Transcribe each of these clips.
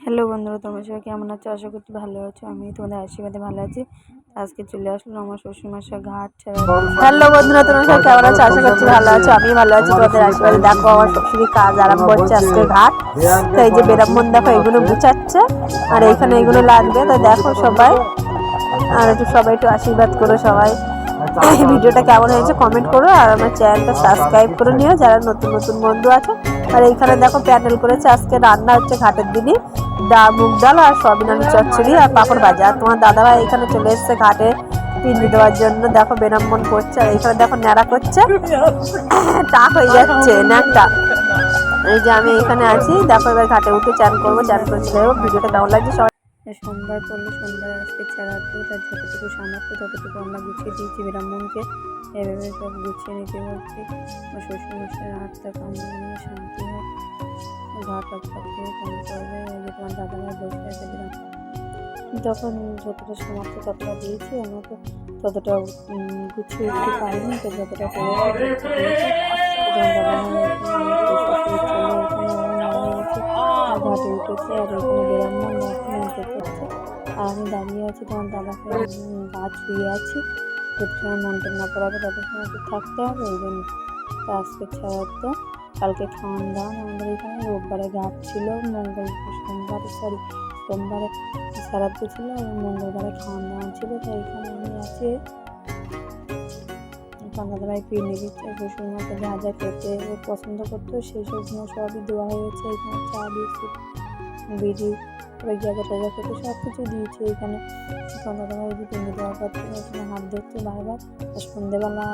Hello বন্ধুরা, তোমরা সবাই কেমন আছো? আশা করছি ভালো আছো। আমি তোমাদের আশীর্বাদে ভালো আছি। আজকে চলে আসলাম আমার শ্বশুরমশাই ঘাট ছাড়া। হ্যালো বন্ধুরা, তোমরা সবাই কেমন আছো? আশা করছি ভালো আছো। আমি ভালো আছি তোমাদের আশীর্বাদে। দেখো আমার শ্বশুরি কাজ আরম্ভ হচ্ছে আজকে ঘাট। তো এই যে বেরামন দেখো এগুলো গুছাচ্ছে আর এখানে এগুলো লাগবে। তো দেখো সবাই, আর একটু সবাই একটু আশীর্বাদ করো সবাই। ভিডিওটা কেমন হয়েছে কমেন্ট করো আর আমার চ্যানেলটা সাবস্ক্রাইব করে নিও যারা নতুন নতুন বন্ধু আছে। আর এইখানে দেখো প্যান্ডেল করেছে, আজকে রান্না হচ্ছে ঘাটের দিনই মুগ ডাল আর সয়াবিন আলু চচ্চড়ি আর পাঁপড় ভাজা। আর তোমার দাদাভাই এখানে চলে এসছে ঘাটে পিন্ডি দেওয়ার জন্য। দেখো বেরাম্মন করছে আর এখানে দেখো ন্যাড়া করছে, টাক হয়ে যাচ্ছে ন্যাংটা। এই যে আমি এখানে আছি, দেখো এবার ঘাটে উঠে চান করবো, চান করে চলে যাবো। ভিডিওটা কেমন লাগছে সবাই। সোমবার পড়লো, সোমবার আজকে ছাড়াতে তার যতটুকু সামর্থ্য ততটুকু আমরা গুছিয়ে দিয়েছি ব্রাহ্মণকে। এভাবে সব গুছিয়ে নিতে বলছি। শ্বশুরমশাই আত্মা কামড়ে শান্তি হয়, ঘাট অক্ষরে কম করবে। এই যে তোমার দাদাভাই বসে আছে তখন যতটা সামর্থ্য ততটা দিয়েছি। আমরা তো ততটা গুছিয়ে উঠতে পারিনি, তো যতটা পেরেছি তোমার দাদাভাই শ্বশুরের ছেলে এখানে মারা গেছে ঘাটে উঠেছে। আর এখানে ব্রাহ্মণ মন্ত্র করছে আর আমি দাঁড়িয়ে আছি, তোমার দাদাকে গা ছুঁয়ে আছি। যত সময় মন্ত্র না পড়াবে তত সময় তো থাকতে হবে। ওই জন্য তো আজকে ছাড়া কালকে খাওয়ান দাওয়ান আমাদের এখানে রোববারে ঘাট ছিল, সোমবারে শ্রাদ্ধ ছিল এবং মঙ্গলবারে খাওয়ান দাওয়ান ছিল। তো এখানে আমি আছি, দাদাভাই পিন্ডি দিচ্ছে। শ্বশুরমাকে যা যা খেতে পছন্দ করতো সেই সব সবই দেওয়া হয়েছে। এখানে চা দিয়েছি, বিড়ি, গাঁজা টাজা খেতে সব কিছু দিয়েছে এখানে। দাদাভাই পিন্ডি দেওয়ার পর থেকে এখানে হাত ধরছে বারবার। আর সন্ধ্যেবেলা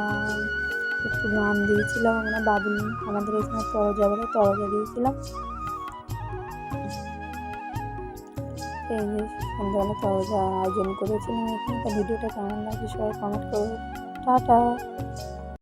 একটু নাম দিয়েছিলাম আমরা বাবুল, আমাদের এখানে তরজা বলে, তরজা দিয়েছিলাম। এই যে সন্ধ্যাবেলা তরজা আয়োজন করেছিলাম এখানে। ভিডিওটা কেমন লাগছে সবাই কমেন্ট করো। টাটা।